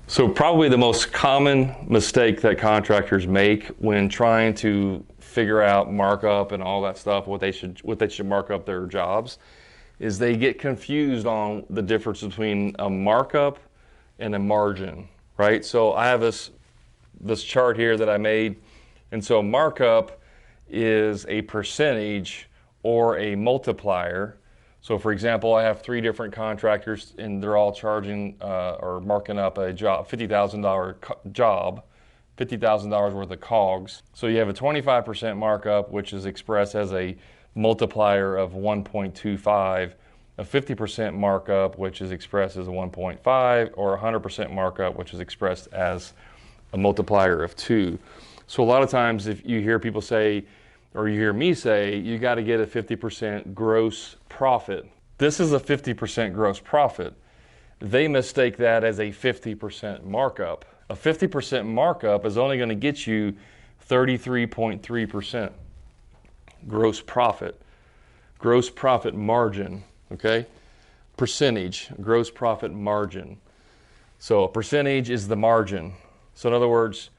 So probably the most common mistake that contractors make when trying to figure out markup and all that stuff, what they should mark up their jobs, is they get confused on the difference between a markup and a margin, right? So I have this chart here that I made, and so markup is a percentage or a multiplier. So for example, I have 3 different contractors and they're all charging or marking up a job, $50,000 job, $50,000 worth of COGS. So you have a 25% markup, which is expressed as a multiplier of 1.25, a 50% markup, which is expressed as a 1.5, or 100% markup, which is expressed as a multiplier of 2. So a lot of times if you hear people say, or you hear me say, you got to get a 50% gross profit. This is a 50% gross profit. They mistake that as a 50% markup. A 50% markup is only going to get you 33.3% gross profit. Gross profit margin, okay? Percentage, gross profit margin. So a percentage is the margin. So in other words,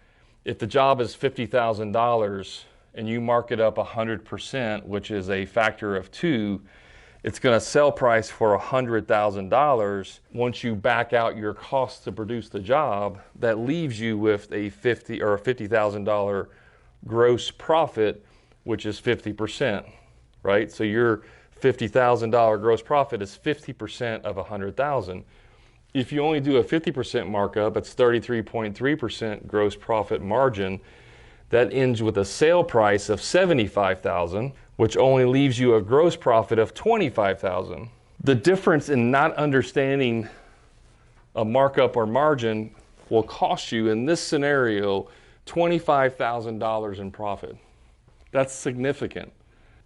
if the job is $50,000, and you mark it up 100%, which is a factor of 2, it's going to sell price for $100,000. Once you back out your costs to produce the job, that leaves you with a $50,000 gross profit, which is 50%, right? So your $50,000 gross profit is 50% of 100,000. If you only do a 50% markup, it's 33.3% gross profit margin. That ends with a sale price of $75,000, which only leaves you a gross profit of $25,000. The difference in not understanding a markup or margin will cost you, in this scenario, $25,000 in profit. That's significant.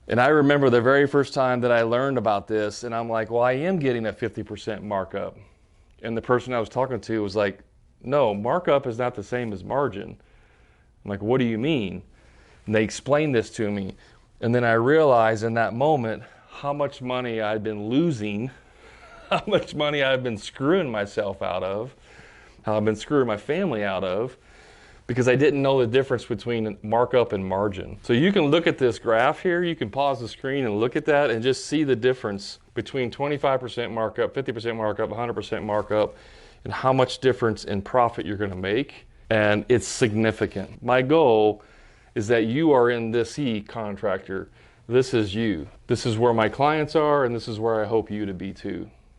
And I remember the very first time that I learned about this, and I'm like, well, I am getting a 50% markup. And the person I was talking to was like, no, markup is not the same as margin. I'm like, what do you mean? And they explained this to me. And then I realized in that moment how much money I'd been losing, how much money I've been screwing myself out of, how I've been screwing my family out of, because I didn't know the difference between markup and margin. So you can look at this graph here, you can pause the screen and look at that and just see the difference between 25% markup, 50% markup, 100% markup, and how much difference in profit you're gonna make. And it's significant. My goal is that you are in this contractor. This is you. This is where my clients are, and this is where I hope you to be too.